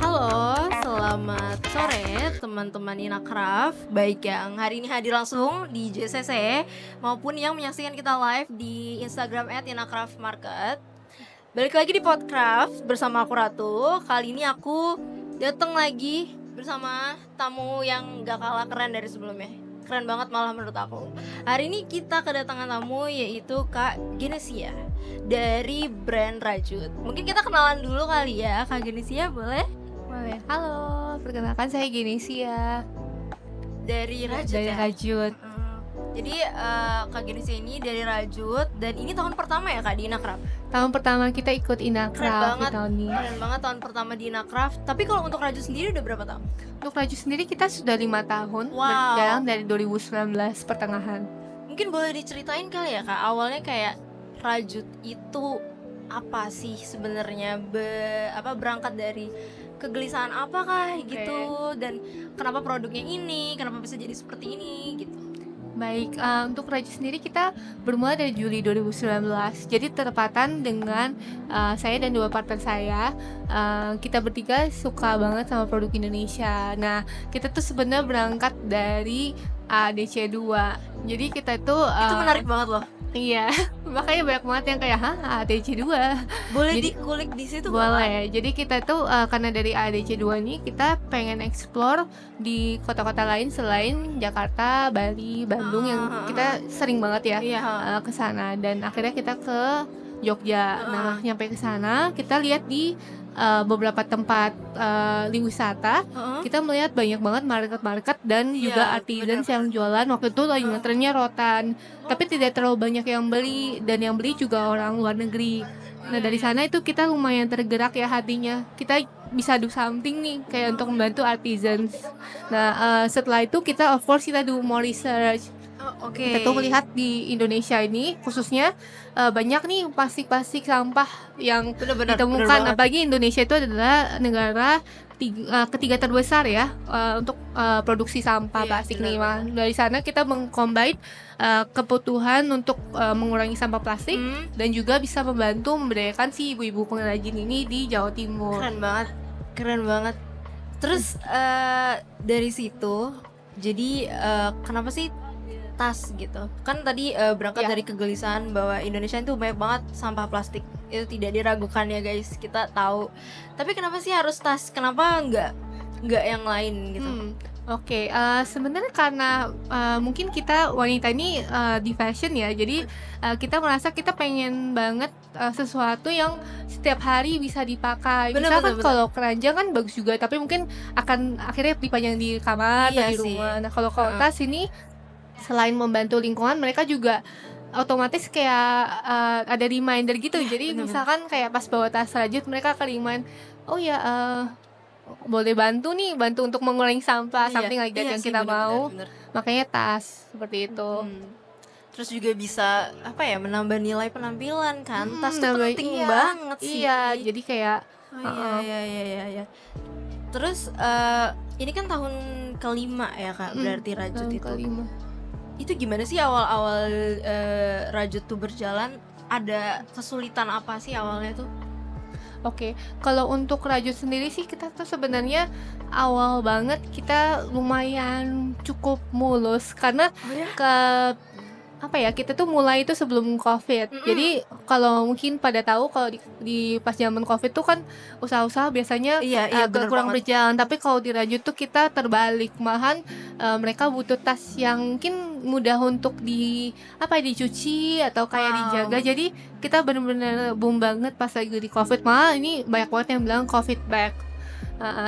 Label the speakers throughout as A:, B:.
A: Halo, selamat sore teman-teman Inakraf, baik yang hari ini hadir langsung di JCC maupun yang menyaksikan kita live di Instagram @inakrafmarket. Balik lagi di Podcraft bersama aku Ratu. Kali ini aku datang lagi bersama tamu yang gak kalah keren dari sebelumnya. Keren banget malah menurut aku. Hari ini kita kedatangan tamu yaitu Kak Genesia dari brand Rajut. Mungkin kita kenalan dulu kali ya, Kak Genesia boleh?
B: Boleh. Halo, perkenalkan saya Genesia
A: Dari Rajut
B: dari
A: ya?
B: Rajut.
A: Jadi Kak Genesia ini dari Rajut dan ini tahun pertama ya Kak di Inakraf?
B: Tahun pertama kita ikut
A: Keren
B: Inakraf di
A: banget,
B: tahun ini.
A: keren banget tahun pertama di Inakraf. Tapi kalau untuk Rajut sendiri udah berapa tahun?
B: Untuk Rajut sendiri kita sudah 5 tahun
A: Wow.
B: berjalan dari 2019 pertengahan.
A: Mungkin boleh diceritain kali ya Kak, awalnya kayak Rajut itu apa sih sebenarnya, berangkat dari kegelisahan apakah gitu, dan kenapa produknya ini, kenapa bisa jadi seperti ini gitu.
B: Baik, untuk Rajut sendiri kita bermula dari Juli 2019. Jadi tertepatan dengan saya dan dua partner saya. Kita bertiga suka banget sama produk Indonesia. Nah, kita tuh sebenarnya berangkat dari ADC 2. Jadi kita tuh
A: Itu menarik banget loh.
B: Iya, makanya banyak banget yang kayak ADC 2.
A: Boleh
B: Jadi
A: dikulik di situ Kak?
B: boleh. Jadi kita tuh karena dari ADC 2 ini kita pengen explore di kota-kota lain selain Jakarta, Bali, Bandung yang kita sering banget ya
A: Iya.
B: ke sana, dan akhirnya kita ke Jogja. Nah, nyampe ke sana kita lihat di beberapa tempat wisata. Kita melihat banyak banget market-market dan juga
A: Iya,
B: artisans
A: benar-benar.
B: yang jualan. Waktu itu lagi ngetrennya rotan, tapi tidak terlalu banyak yang beli, dan yang beli juga orang luar negeri. Nah, dari sana itu kita lumayan tergerak ya hatinya. Kita bisa do something nih kayak untuk membantu artisans. Nah, setelah itu kita of course kita do more research.
A: Oke.
B: Kita tuh melihat di Indonesia ini khususnya banyak nih plastik-plastik sampah yang
A: Benar-benar,
B: ditemukan.
A: benar banget.
B: Apalagi Indonesia itu adalah negara ketiga terbesar ya untuk produksi sampah
A: Iya,
B: plastik nih.
A: benar-benar.
B: Dari sana kita mengcombine kebutuhan untuk mengurangi sampah plastik dan juga bisa membantu memberdayakan si ibu-ibu pengrajin ini di Jawa Timur.
A: Keren banget, keren banget. Terus dari situ, jadi kenapa sih tas gitu? Kan tadi berangkat
B: Ya.
A: dari kegelisahan bahwa Indonesia itu banyak banget sampah plastik. Itu tidak diragukan ya guys, kita tahu. Tapi kenapa sih harus tas? Kenapa nggak yang lain gitu?
B: Oke, sebenarnya karena mungkin kita wanita ini di fashion ya, jadi kita merasa kita pengen banget sesuatu yang setiap hari bisa dipakai.
A: Bener,
B: Misalkan
A: bener, bener.
B: kalau keranjang kan bagus juga, tapi mungkin akan akhirnya dipajang di kamar atau
A: Iya
B: di
A: sih.
B: rumah. Nah, kalau tas ini selain membantu lingkungan, mereka juga otomatis kayak ada reminder gitu. Jadi
A: bener-bener.
B: misalkan kayak pas bawa tas Rajut, mereka akan remind, oh ya boleh bantu untuk mengurangi sampah, something like that yang
A: sih,
B: kita mau.
A: bener.
B: Makanya tas seperti itu.
A: Terus juga bisa apa ya, menambah nilai penampilan kan. Tas tuh
B: Nambah-
A: penting
B: iya,
A: banget sih.
B: Iya, jadi kayak
A: Oh, iya. Terus ini kan tahun kelima ya Kak, berarti Rajut
B: tahun
A: itu.
B: kelima.
A: Itu gimana sih awal-awal Rajut tuh berjalan? Ada kesulitan apa sih awalnya tuh?
B: Oke, kalau untuk Rajut sendiri sih kita tuh sebenarnya awal banget kita lumayan cukup mulus karena
A: Oh ya?
B: kita tuh mulai itu sebelum COVID. Jadi kalau mungkin pada tahu kalau di pas zaman COVID tuh kan usaha-usaha biasanya
A: Iya, bener
B: kurang
A: banget.
B: berjalan. Tapi kalau di Rajut tuh kita terbalik, malahan mereka butuh tas yang mungkin mudah untuk dicuci atau kayak
A: Wow.
B: dijaga. Jadi kita bener-bener boom banget pas lagi di COVID. Malah ini banyak banget yang bilang COVID back.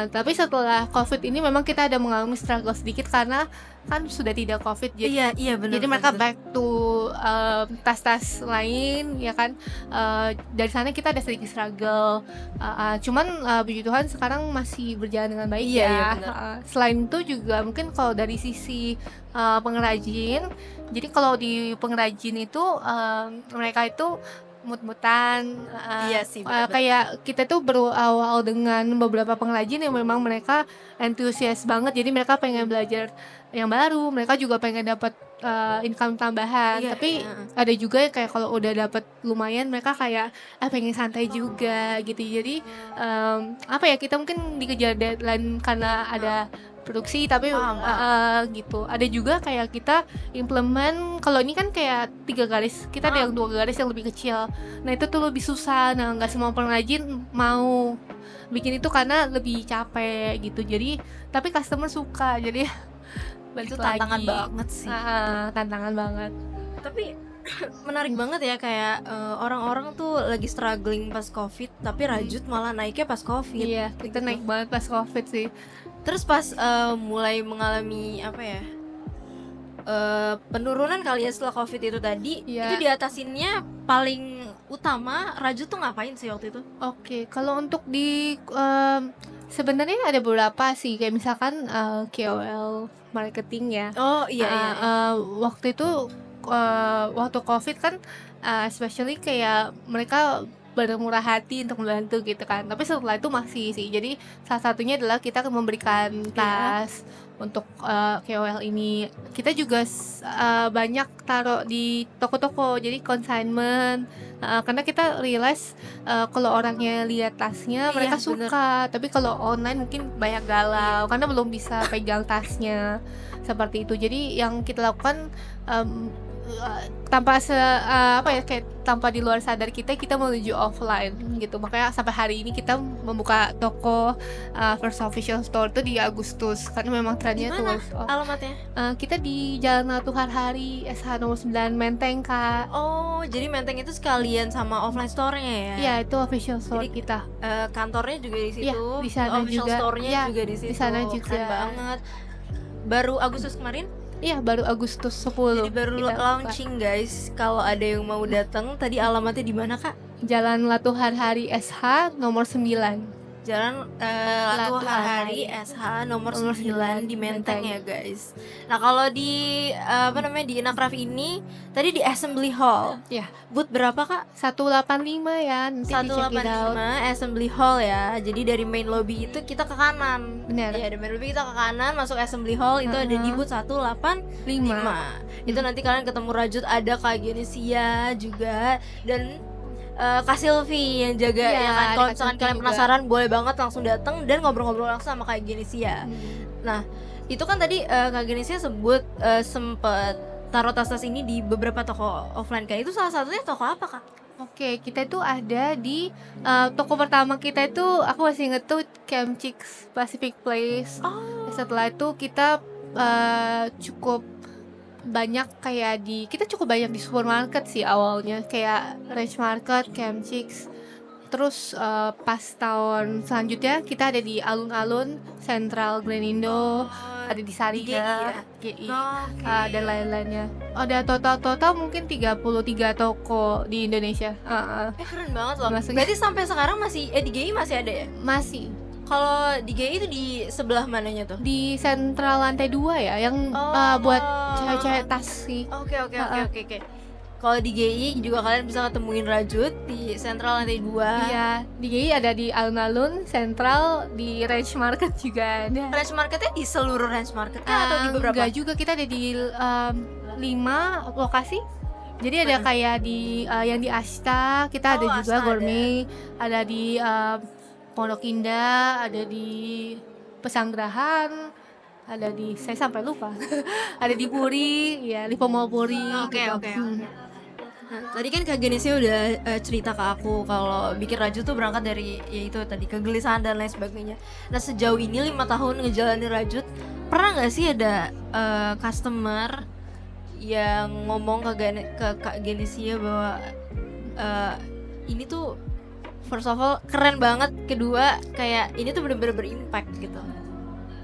B: Tapi setelah COVID ini memang kita ada mengalami struggle sedikit karena kan sudah tidak COVID,
A: Iya, bener.
B: jadi mereka back to tas-tas lain ya kan. Dari sana kita ada sedikit struggle, cuman puji Tuhan sekarang masih berjalan dengan baik
A: Iya,
B: ya.
A: bener.
B: Selain itu juga mungkin kalau dari sisi pengrajin, jadi kalau di pengrajin itu mereka itu mut-mutan,
A: Iya sih, bener.
B: kayak kita tuh berawal dengan beberapa pengrajin yang memang mereka antusias banget, jadi mereka pengen belajar yang baru, mereka juga pengen dapat income tambahan.
A: Iya,
B: Tapi
A: iya.
B: ada juga yang kayak kalau udah dapat lumayan mereka kayak pengen santai juga gitu. Jadi apa ya, kita mungkin dikejar deadline karena ada produksi, tapi
A: Paham, paham.
B: gitu. Ada juga kayak kita implement, kalau ini kan kayak 3 garis, kita ada yang 2 garis yang lebih kecil. Nah itu tuh lebih susah. Nah nggak semua pengrajin mau bikin itu karena lebih capek gitu. Jadi tapi customer suka. Jadi
A: Itu
B: balik
A: tantangan
B: lagi.
A: banget sih.
B: Tantangan banget.
A: Tapi menarik banget ya, kayak orang-orang tuh lagi struggling pas COVID, tapi Rajut malah naiknya pas COVID.
B: Iya, kita
A: gitu.
B: naik banget pas COVID sih.
A: Terus pas mulai mengalami apa ya, penurunan kali ya setelah COVID itu tadi,
B: Iya.
A: itu diatasinnya paling utama Rajut tuh ngapain sih waktu itu?
B: Oke, kalau untuk di sebenarnya ada beberapa sih, kayak misalkan KOL marketing ya.
A: Oh iya iya.
B: Waktu itu waktu COVID kan especially kayak mereka bermurah hati untuk membantu gitu kan. Tapi setelah itu masih sih. Jadi salah satunya adalah kita memberikan tas untuk KOL ini. Kita juga banyak taruh di toko-toko, jadi consignment. Karena kita realize kalau orangnya lihat tasnya
A: Iya,
B: mereka
A: bener.
B: suka. Tapi kalau online mungkin banyak galau karena belum bisa pegang tasnya seperti itu. Jadi yang kita lakukan tanpa kayak tanpa di luar sadar kita menuju offline gitu. Makanya sampai hari ini kita membuka toko first official store tuh di Agustus karena memang trennya
A: Di mana
B: tuh
A: alamatnya?
B: kita di Jalan Ratu Harhari SH nomor 9 Menteng, Kak.
A: Oh, jadi Menteng itu sekalian sama offline store-nya ya?
B: Iya, itu official store
A: Jadi,
B: kita.
A: Kantornya juga di situ,
B: Iya, di sana
A: official
B: juga.
A: store-nya
B: Iya,
A: juga di situ.
B: di sana
A: Keren
B: juga.
A: banget. Baru Agustus kemarin?
B: Iya, baru Agustus 10.
A: Jadi baru
B: kita buka.
A: launching guys. Kalau ada yang mau datang, tadi alamatnya di mana, Kak?
B: Jalan Ratu Harhari SH nomor 9.
A: Jalan Latu
B: Latu
A: Harhari
B: Harhari.
A: SH nomor
B: Nomor
A: 9 di
B: 9,
A: Menteng
B: Menteng.
A: ya guys. Nah kalau di di Inakraf ini tadi di Assembly Hall.
B: Ya,
A: Booth berapa, Kak?
B: 185 ya, nanti di check it out.
A: 185 Assembly Hall ya. Jadi dari main lobby itu kita ke kanan.
B: Benar.
A: Iya, dari main lobby kita ke kanan masuk Assembly Hall, itu ada di booth 185. Itu nanti kalian ketemu Rajut, ada Kak Genesia juga, dan Kak Silvi yang jaga
B: Iya,
A: ya kan.
B: ada
A: Kalau
B: Kak
A: misalkan
B: Silvi
A: kalian
B: juga.
A: penasaran boleh banget langsung datang dan ngobrol-ngobrol langsung sama Kak Genesia. Nah, itu kan tadi Kak Genesia sebut sempet taruh tas-tas ini di beberapa toko offline, kayak itu salah satunya toko apa, Kak?
B: Oke, kita itu ada di toko pertama kita itu, aku masih inget tuh, Camp Chicks Pacific Place. Setelah itu kita cukup banyak kita cukup banyak di supermarket sih awalnya, kayak Range Market, Camp Chicks. Terus pas tahun selanjutnya kita ada di alun-alun, Central Granindo, ada di Sarina, GI, dan lain-lainnya. Ada total mungkin 33 toko di Indonesia.
A: Keren banget loh.
B: Maksudnya-
A: Berarti sampai sekarang masih di GI masih ada ya?
B: Masih
A: Kalau di GI itu di sebelah mananya tuh?
B: di Central lantai 2 ya, yang buat cewek-cewek tas sih.
A: Oke. Kalau di GI juga kalian bisa ketemuin Rajut di Central lantai 2.
B: Iya, di GI ada di alun-alun, Central, di Range Market juga ada.
A: Range Marketnya di seluruh Range Market atau di beberapa?
B: Enggak juga, kita ada di 5 lokasi. Jadi ada kayak di yang di Ashta, kita ada juga
A: Ashta
B: Gourmet, ada di Pondok Indah, ada di Pesanggerahan, ada di, saya sampai lupa. Ada di Puri, ya, di Puri.
A: Oke.
B: gitu.
A: Nah, tadi kan Kak Genesia udah cerita ke aku kalau bikin Rajut tuh berangkat dari yaitu tadi kegelisahan dan lain sebagainya. Nah sejauh ini 5 tahun ngejalanin Rajut, pernah nggak sih ada customer yang ngomong ke Kak Genesia bahwa ini tuh first of all keren banget, kedua kayak ini tuh bener-bener berimpact gitu?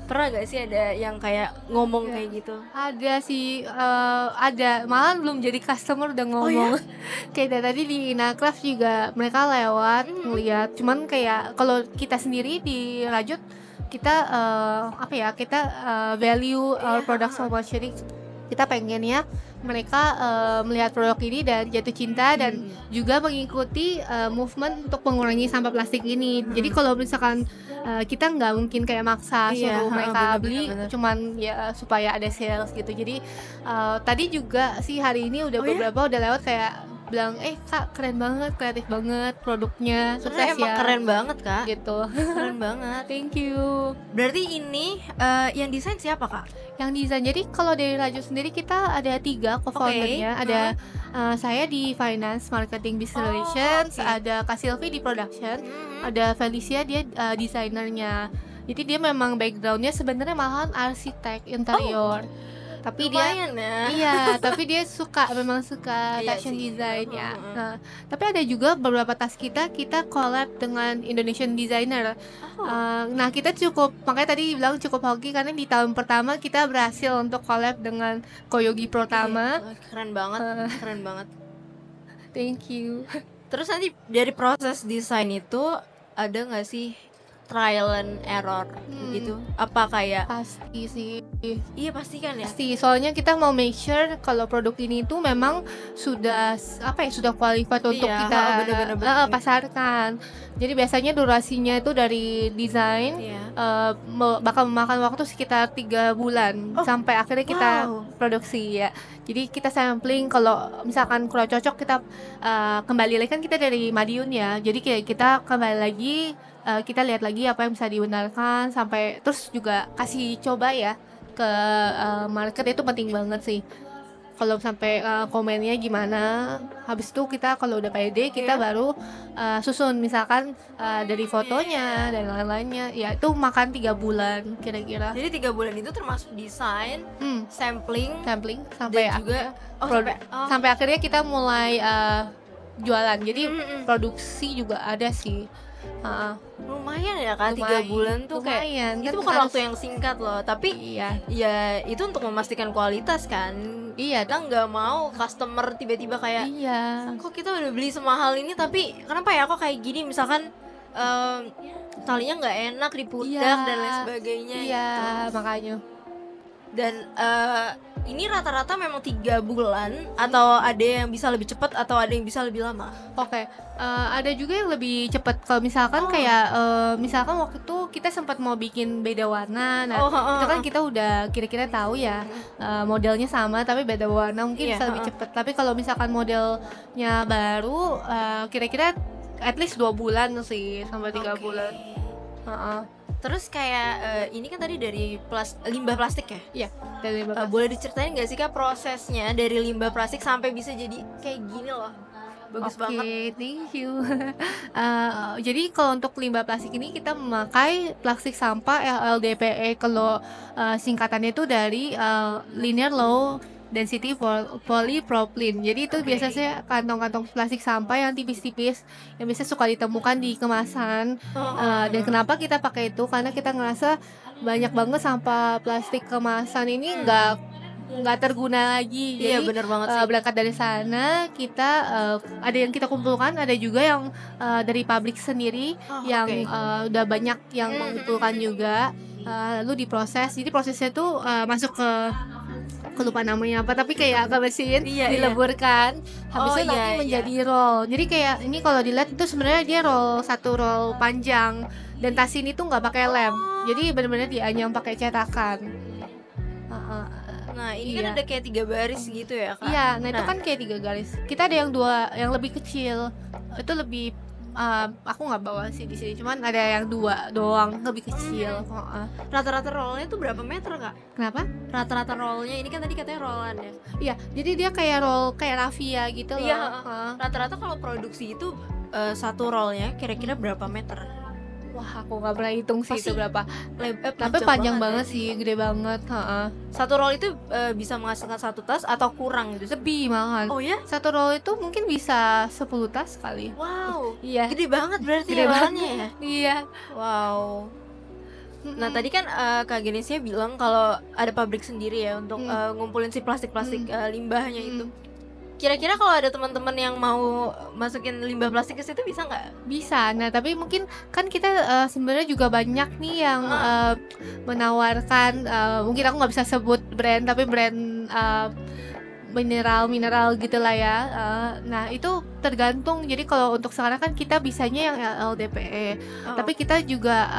A: Pernah gak sih ada yang kayak ngomong kayak gitu?
B: Ada sih, ada, malah belum jadi customer udah ngomong. Kayak dari tadi di Inakraf juga mereka lewat ngeliat, cuman kayak kalau kita sendiri di Rajut kita kita value our product so much, jadi Kita pengennya mereka melihat produk ini dan jatuh cinta dan juga mengikuti movement untuk mengurangi sampah plastik ini. Jadi kalau misalkan kita nggak mungkin kayak maksa
A: Iya,
B: suruh mereka
A: bener,
B: beli
A: bener.
B: cuman ya supaya ada sales gitu. Jadi tadi juga sih hari ini udah
A: Oh ya?
B: beberapa udah lewat kayak bilang, Kak keren banget, kreatif banget produknya,
A: Sebenarnya
B: sukses
A: emang
B: ya
A: keren banget Kak,
B: gitu.
A: keren banget.
B: Thank you.
A: Berarti ini yang desain siapa Kak?
B: Yang desain, jadi kalau dari Raju sendiri kita ada 3 co-foundernya, ada saya di finance, marketing, business
A: Oh,
B: relations,
A: oke.
B: ada Kak Silvi di production,
A: Mhm.
B: ada Felicia dia desainernya. Jadi dia memang backgroundnya sebenarnya malahan arsitek interior, tapi dia
A: Lumayan ya.
B: iya, tapi dia memang suka
A: Iya
B: fashion
A: sih.
B: design ya.
A: Heeh.
B: Nah, tapi ada juga beberapa tas kita collab dengan Indonesian designer.
A: Oh,
B: Nah, kita makanya tadi bilang cukup hoki karena di tahun pertama kita berhasil untuk collab dengan Koyogi
A: iya.
B: Pratama.
A: Wah, keren banget,
B: Eh,
A: keren banget.
B: Thank you.
A: Terus nanti dari proses desain itu ada nggak sih trial and error gitu? Apa kayak
B: Pasti sih.
A: iya pasti kan ya?
B: Pasti, soalnya kita mau make sure kalau produk ini tuh memang sudah sudah qualified untuk
A: Iya,
B: kita
A: bener, bener.
B: pasarkan. Jadi biasanya durasinya itu dari desain
A: Iya.
B: bakal memakan waktu sekitar 3 bulan
A: Oh,
B: sampai akhirnya kita
A: wow.
B: produksi ya. Jadi kita sampling, kalau misalkan kurang cocok kita kembali lagi, kan kita dari Madiun ya. Jadi kayak kita kembali lagi, kita lihat lagi apa yang bisa dibenarkan, sampai terus juga kasih coba ya ke market, itu penting banget sih. Kalau sampai komennya gimana, habis itu kita kalau udah pede kita
A: Iya.
B: baru susun misalkan dari fotonya dan lain-lainnya. Ya itu makan 3 bulan kira-kira.
A: Jadi 3 bulan itu termasuk desain, sampling,
B: Sampling sampai
A: dan juga
B: sampai akhirnya kita mulai jualan. Jadi
A: Mm-mm.
B: produksi juga ada sih.
A: Lumayan ya Kak, 3 bulan tuh kayak
B: lumayan,
A: itu
B: kan
A: bukan
B: harus-
A: waktu yang singkat loh, tapi
B: Iya,
A: ya itu untuk memastikan kualitas kan.
B: iya,
A: Kita nggak mau customer tiba-tiba kayak
B: iya,
A: kok kita udah beli semahal ini tapi kenapa ya kok kayak gini, misalkan talinya nggak enak dipundak dan lain sebagainya
B: iya,
A: gitu.
B: makanya.
A: Dan ini rata-rata memang 3 bulan atau ada yang bisa lebih cepat atau ada yang bisa lebih lama?
B: Oke, ada juga yang lebih cepat. Kalau misalkan kayak misalkan waktu itu kita sempat mau bikin beda warna. Nah, itu kan kita udah kira-kira tahu ya modelnya sama tapi beda warna, mungkin
A: Iya,
B: bisa lebih cepat. Tapi kalau misalkan modelnya baru, kira-kira at least 2 bulan sih sampai 3
A: Oke.
B: bulan. Heeh.
A: Terus kayak ini kan tadi dari limbah plastik ya?
B: Iya, dari
A: Boleh diceritain nggak sih Kak prosesnya dari limbah plastik sampai bisa jadi kayak gini loh? Bagus banget.
B: Oke, thank you. Jadi kalau untuk limbah plastik ini kita memakai plastik sampah LLDPE. Kalau singkatannya itu dari linear low density polypropylene. Jadi itu biasanya kantong-kantong plastik sampah yang tipis-tipis yang biasa suka ditemukan di kemasan. Dan kenapa kita pakai itu? Karena kita ngerasa banyak banget sampah plastik kemasan ini nggak terguna lagi.
A: Iya,
B: Jadi
A: bener banget sih.
B: berangkat dari sana kita ada yang kita kumpulkan, ada juga yang dari pabrik sendiri yang
A: Oke.
B: udah banyak yang mengumpulkan juga, lalu diproses. Jadi prosesnya tuh masuk ke lupa namanya apa, tapi kayak agak bersihin,
A: Iya, iya.
B: dileburkan, habis
A: Oh,
B: itu nanti
A: iya,
B: menjadi roll. Jadi kayak ini kalau dilihat itu sebenarnya dia satu roll panjang, dan tas ini tuh nggak pakai lem, jadi benar-benar dia hanya pakai cetakan. Heeh.
A: Nah, ini
B: Iya.
A: kan ada kayak 3 baris gitu ya Kak?
B: Iya, nah itu kan kayak 3 garis. Kita ada yang 2 yang lebih kecil. Itu lebih aku nggak bawa sih di sini. Cuman ada yang 2 doang lebih kecil. Heeh.
A: Rata-rata rollnya tuh berapa meter Kak?
B: Kenapa?
A: Rata-rata rollnya ini kan tadi katanya rollan ya?
B: Iya, jadi dia kayak roll kayak raffia gitu loh.
A: Iya,
B: Heeh.
A: Rata-rata kalau produksi itu satu rollnya kira-kira berapa meter?
B: Wah, aku nggak pernah hitung sih
A: Pasti
B: itu berapa. Tapi
A: panjang
B: panjang
A: banget
B: banget sih, gede banget. Heeh.
A: Satu roll itu bisa menghasilkan satu tas atau kurang gitu?
B: Lebih malahan.
A: Oh ya?
B: Satu roll itu mungkin bisa 10 tas kali.
A: Wow,
B: Iya.
A: gede banget berarti
B: Gede
A: ya
B: banget.
A: rolnya ya?
B: Iya.
A: Wow. Nah tadi kan Kak Genesia bilang kalau ada pabrik sendiri ya untuk ngumpulin si plastik-plastik limbahnya itu. Kira-kira kalau ada teman-teman yang mau masukin limbah plastik ke situ bisa nggak?
B: Bisa. Nah, tapi mungkin kan kita sebenarnya juga banyak nih yang menawarkan, mungkin aku nggak bisa sebut brand, tapi brand mineral gitulah ya. Nah, itu tergantung. Jadi kalau untuk sekarang kan kita bisanya yang LLDPE. Tapi kita juga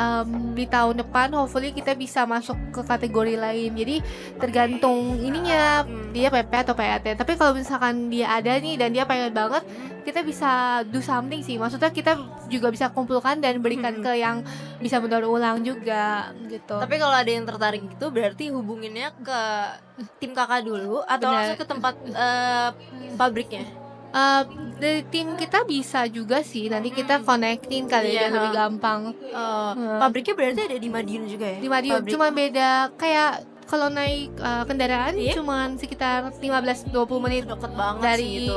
B: di tahun depan hopefully kita bisa masuk ke kategori lain. Jadi tergantung ininya dia PP atau PAT. Tapi kalau misalkan dia ada nih dan dia pengen banget, kita bisa do something sih. Maksudnya kita juga bisa kumpulkan dan berikan ke yang bisa mendaur ulang juga gitu.
A: Tapi kalau ada yang tertarik gitu berarti hubunginnya ke tim kakak dulu atau
B: Benar.
A: langsung ke tempat pabriknya?
B: Dari tim kita bisa juga sih. Nanti kita connectin kali
A: Iya,
B: ya lebih gampang.
A: Pabriknya berarti ada di Madiun juga ya?
B: Di Madiun
A: Pabrik.
B: cuma beda kayak kalau naik kendaraan
A: Iya?
B: cuman sekitar 15-20 menit
A: Deket banget
B: dari
A: sih itu.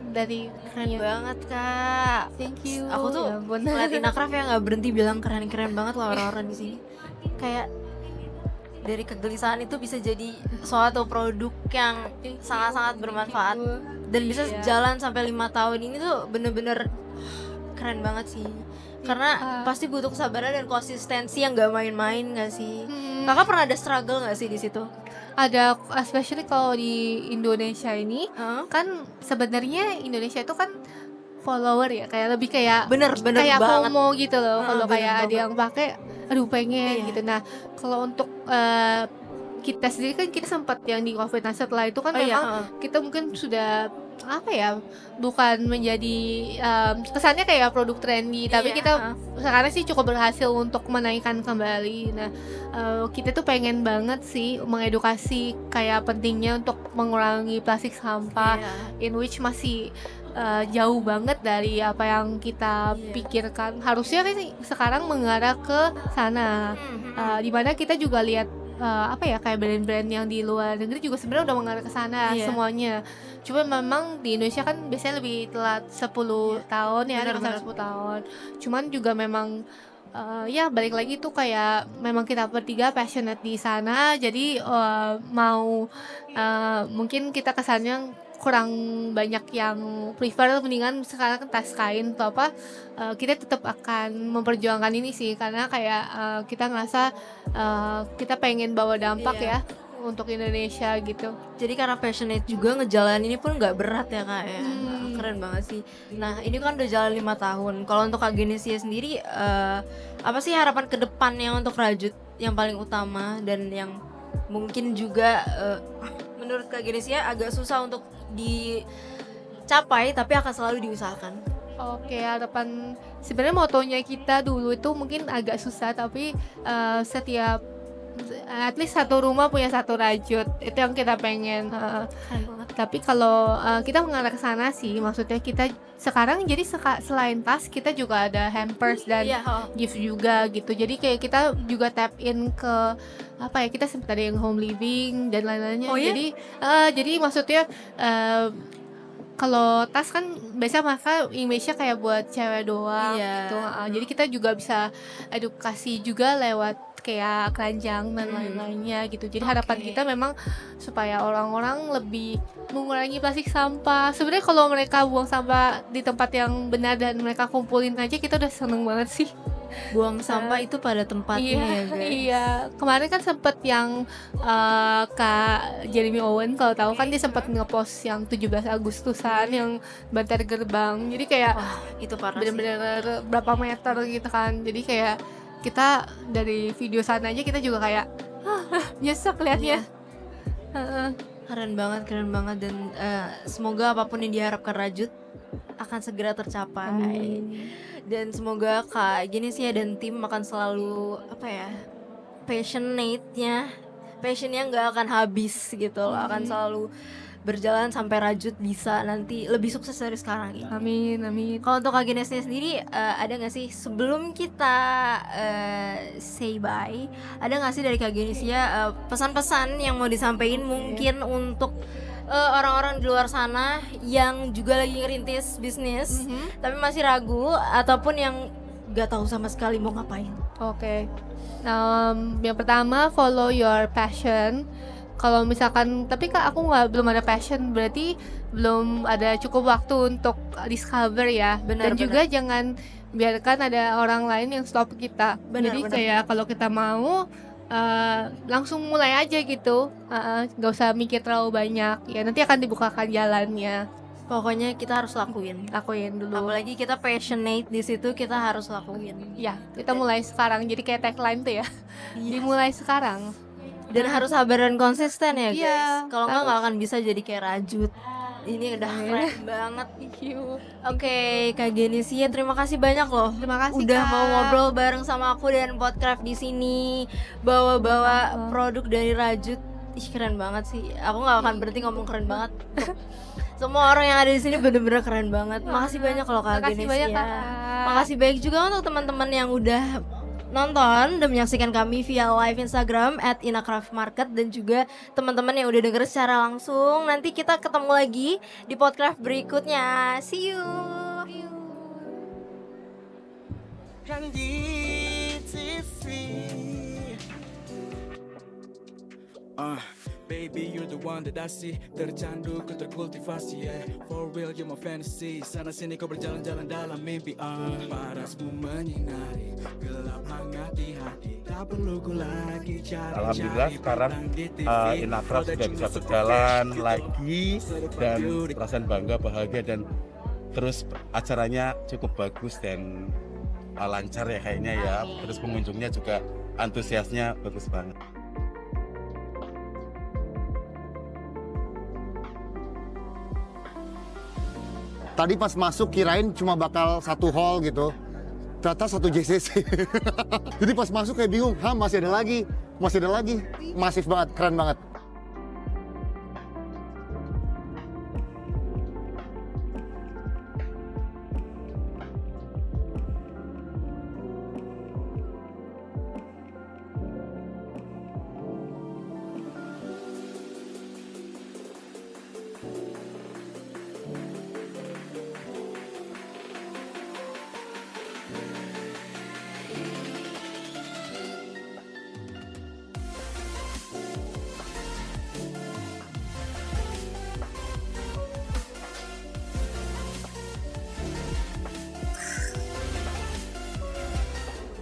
B: dari
A: Keren
B: iya.
A: banget kak.
B: Thank you.
A: Aku tuh
B: Ya ampun.
A: ngeliatin Akraf ya nggak berhenti bilang keren-keren banget loh orang-orang di sini. Kayak dari kegelisahan itu bisa jadi suatu produk yang sangat-sangat bermanfaat dan bisa
B: Iya.
A: jalan sampai 5 tahun ini tuh bener-bener keren banget sih. Karena pasti butuh kesabaran dan konsistensi yang nggak main-main nggak sih? Kakak pernah ada struggle nggak sih di situ?
B: Ada, especially kalau di Indonesia ini
A: Heeh.
B: kan sebenarnya Indonesia itu kan follower ya, kayak lebih kayak
A: Bener
B: kayak
A: banget.
B: FOMO gitu loh. Kalau
A: bener
B: kayak ada
A: banget.
B: yang pakai, aduh pengen
A: Iya.
B: gitu. Nah, kalau untuk kita sendiri kan kita sempat yang di COVID. Nah, setelah itu kan
A: Oh iya,
B: memang kita mungkin sudah apa ya, bukan menjadi kesannya kayak produk trendy, tapi
A: Iya,
B: kita sekarang sih cukup berhasil untuk menaikkan kembali. Nah, kita tuh pengen banget sih mengedukasi kayak pentingnya untuk mengurangi plastik sampah,
A: Iya.
B: in which masih jauh banget dari apa yang kita
A: Iya.
B: pikirkan. Harusnya kan sekarang mengarah ke sana. Dimana kita juga lihat apa ya, kayak brand-brand yang di luar negeri juga sebenarnya udah mengarah ke sana
A: Iya.
B: semuanya. Cuma memang di Indonesia kan biasanya lebih telat 10 tahun ya,
A: Benar,
B: 10 tahun. Cuman juga memang ya balik lagi tuh kayak memang kita bertiga passionate di sana, jadi mau mungkin kita kesannya kurang banyak yang prefer, mendingan sekarang tas kain atau apa, kita tetap akan memperjuangkan ini sih karena kayak kita ngerasa kita pengen bawa dampak
A: Iya.
B: ya untuk Indonesia gitu.
A: Jadi karena passionate juga ngejalan ini pun nggak berat ya kak ya. Keren banget sih. Nah ini kan udah jalan 5 tahun. Kalau untuk Kak Genesia sendiri apa sih harapan ke depannya untuk Rajut yang paling utama dan yang mungkin juga menurut Kak Genesia agak susah untuk dicapai tapi akan selalu diusahakan.
B: Oke, harapan sebenarnya motonya kita dulu itu mungkin agak susah, tapi setiap at least satu rumah punya satu Rajut, itu yang kita pengen.
A: Keren banget.
B: Tapi kalau kita mengarah ke sana sih, maksudnya kita sekarang jadi selain tas kita juga ada hampers dan
A: Iya.
B: gift juga gitu. Jadi kayak kita juga tap in ke apa ya, kita sempat ada yang home living dan lain-lainnya.
A: Oh, iya?
B: Jadi maksudnya kalau tas kan biasa maka image-nya kayak buat cewek doang
A: Iya.
B: gitu. Jadi kita juga bisa edukasi juga lewat kayak keranjang dan lain-lainnya gitu. Jadi harapan kita memang supaya orang-orang lebih mengurangi plastik sampah. Sebenarnya kalau mereka buang sampah di tempat yang benar dan mereka kumpulin aja, kita udah seneng banget sih.
A: Buang sampah itu pada tempatnya ya guys.
B: Iya. Kemarin kan sempet yang Kak Jeremy Owen, kalau tahu kan dia sempat ngepost yang 17 Agustusan yang bantar gerbang. Jadi kayak
A: Itu parah sih.
B: bener-bener berapa meter gitu kan. Jadi kayak kita dari video sana aja kita juga kayak nyesek liatnya.
A: Keren banget dan semoga apapun yang diharapkan Rajut akan segera tercapai. Dan semoga Kak Genesia dan tim akan selalu apa ya, passionnya nggak akan habis gitu loh, akan selalu berjalan sampai Rajut bisa nanti lebih sukses dari sekarang ini.
B: Amin.
A: Kalau untuk Kak Genesia sendiri ada nggak sih sebelum kita say bye, ada nggak sih dari Kak Genesia pesan-pesan yang mau disampaikan mungkin untuk orang-orang di luar sana yang juga lagi ngerintis bisnis tapi masih ragu ataupun yang gak tahu sama sekali mau ngapain?
B: Oke. Yang pertama, follow your passion. Kalau misalkan tapi Kak aku belum ada passion, berarti belum ada cukup waktu untuk discover ya.
A: Benar,
B: Dan juga jangan biarkan ada orang lain yang stop kita.
A: Benar,
B: Jadi
A: benar.
B: kayak kalau kita mau langsung mulai aja gitu, nggak usah mikir terlalu banyak. Ya nanti akan dibukakan jalannya.
A: Pokoknya kita harus lakuin.
B: Lakuin dulu.
A: Apalagi kita passionate di situ, kita harus lakuin.
B: Ya, kita mulai sekarang. Jadi kayak tagline tuh ya. Dimulai sekarang.
A: Dan harus sabar dan konsisten ya guys.
B: Iya,
A: Kalau nggak
B: harus.
A: akan bisa jadi kayak Rajut. Ini udah keren banget. Oke, Kak Genesia, terima kasih banyak loh.
B: Terima kasih
A: Udah
B: Kak.
A: mau ngobrol bareng sama aku dan Podcraft di sini, bawa-bawa produk dari Rajut. Ih, keren banget sih. Aku nggak akan berhenti ngomong keren banget. Semua orang yang ada di sini bener-bener keren banget. Makasih banyak loh Kak
B: Makasih
A: Genesia.
B: banyak Kak.
A: Makasih banyak juga untuk teman-teman yang udah nonton dan menyaksikan kami via live Instagram @inacraftmarket, dan juga teman-teman yang udah denger secara langsung. Nanti kita ketemu lagi di podcast berikutnya. See you.
C: Baby, you're the one that I see. Tercandu, ku terkultivasi, yeah. For real, you're my fantasy. Sana sini kau berjalan-jalan dalam mimpi, parasmu menyinari, gelap hangat di hati. Tak perlu ku lagi cari.
D: Alhamdulillah sekarang Inacraft sudah bisa berjalan lagi dan perasaan bangga, bahagia, dan terus acaranya cukup bagus dan lancar ya kayaknya ya. Terus pengunjungnya juga antusiasnya bagus banget.
E: Tadi pas masuk kirain cuma bakal satu hall gitu, ternyata satu JCC. Jadi pas masuk kayak bingung, masih ada lagi, masif banget, keren banget.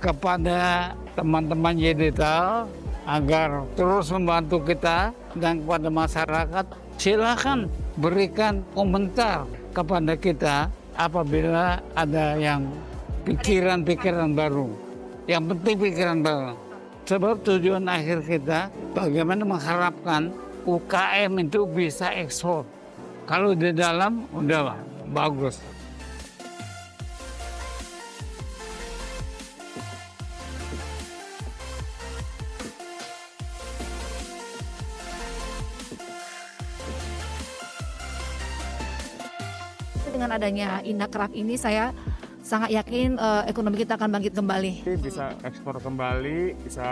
F: Kepada teman-teman Digital agar terus membantu kita, dan kepada masyarakat silakan berikan komentar kepada kita apabila ada yang pikiran-pikiran baru. Yang penting pikiran baru. Sebab tujuan akhir kita bagaimana mengharapkan UKM itu bisa ekspor. Kalau di dalam udah bagus.
G: Dengan adanya Inacraft ini saya sangat yakin ekonomi kita akan bangkit kembali.
H: Bisa ekspor kembali, bisa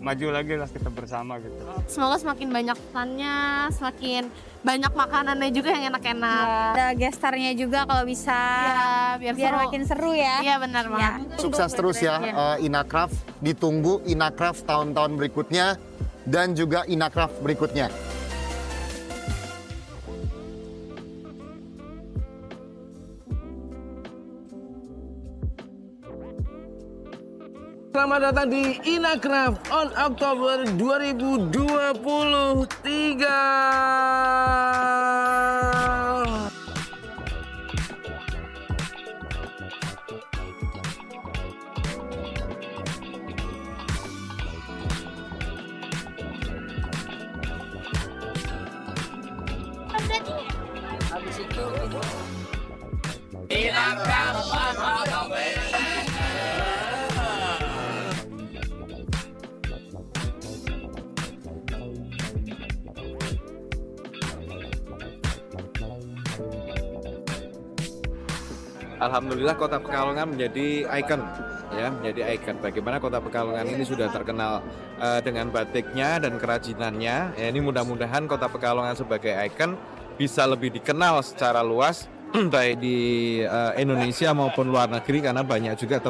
H: maju lagi lah kita bersama gitu.
I: Semoga semakin banyak pesannya, semakin banyak makanannya juga yang enak-enak.
J: Ada gestarnya juga kalau bisa,
I: biar
J: biar
I: seru.
J: makin seru ya.
I: Iya benar banget.
E: Sukses terus ya Inacraft, ditunggu Inacraft tahun-tahun berikutnya dan juga Inacraft berikutnya.
K: Selamat datang di Inacraft on Oktober 2023.
L: Alhamdulillah Kota Pekalongan menjadi ikon, ya, menjadi ikon. Bagaimana Kota Pekalongan ini sudah terkenal dengan batiknya dan kerajinannya. Ya, ini mudah-mudahan Kota Pekalongan sebagai ikon bisa lebih dikenal secara luas baik di Indonesia maupun luar negeri, karena banyak juga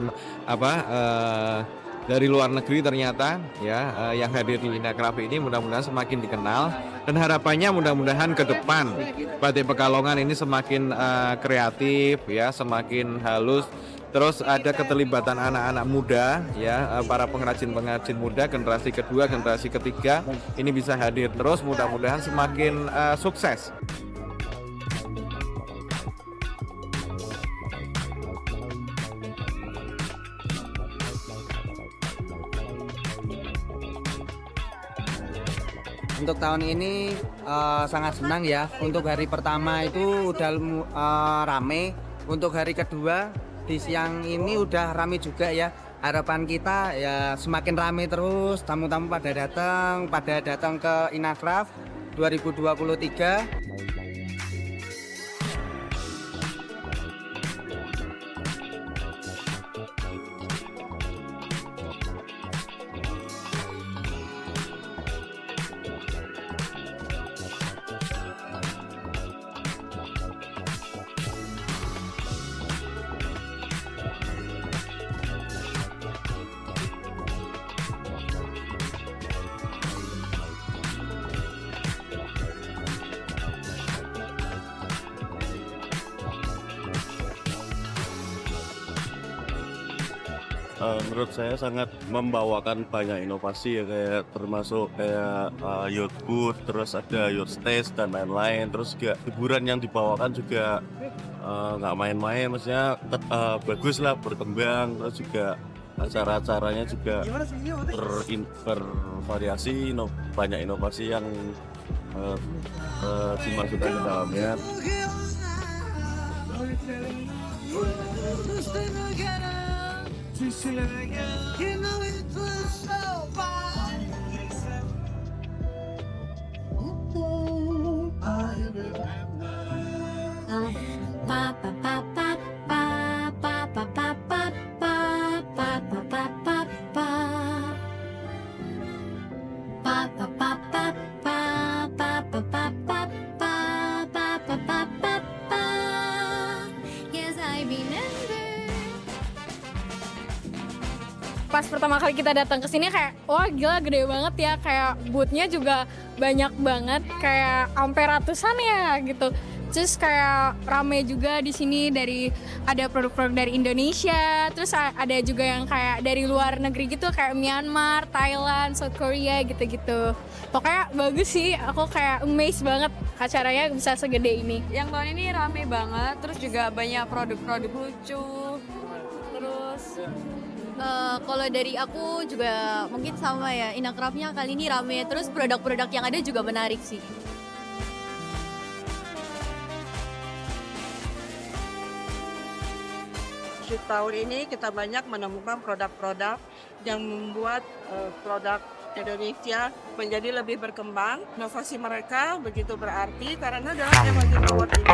L: dari luar negeri ternyata ya yang hadir di Inacraft ini mudah-mudahan semakin dikenal, dan harapannya mudah-mudahan ke depan Batik Pekalongan ini semakin kreatif ya, semakin halus. Terus ada keterlibatan anak-anak muda ya, para pengrajin-pengrajin muda generasi kedua, generasi ketiga ini bisa hadir terus, mudah-mudahan semakin sukses.
K: Untuk tahun ini sangat senang ya. Untuk hari pertama itu udah rame. Untuk hari kedua di siang ini udah rame juga ya. Harapan kita ya semakin rame terus. Tamu-tamu pada datang ke Inacraft 2023.
D: Menurut saya sangat membawakan banyak inovasi ya, kayak termasuk kayak youth booth, terus ada youth stage dan lain-lain. Terus juga hiburan yang dibawakan juga nggak main-main, maksudnya bagus lah, berkembang. Terus juga acara-acaranya juga bervariasi, banyak inovasi yang dimasukkan ke dalamnya.
I: Pas pertama kali kita datang ke sini kayak wah gila gede banget ya, kayak booth-nya juga banyak banget, kayak sampai ratusan ya gitu. Terus kayak rame juga di sini, dari ada produk-produk dari Indonesia, terus ada juga yang kayak dari luar negeri gitu, kayak Myanmar, Thailand, South Korea gitu-gitu. Pokoknya bagus sih, aku kayak amazed banget acaranya bisa segede ini.
J: Yang tahun ini rame banget, terus juga banyak produk-produk lucu. Terus
A: kalau dari aku juga mungkin sama ya, Inacraft-nya kali ini rame, terus produk-produk yang ada juga menarik sih.
M: Di tahun ini kita banyak menemukan produk-produk yang membuat produk Indonesia menjadi lebih berkembang. Inovasi mereka begitu berarti karena dalam emerging award ini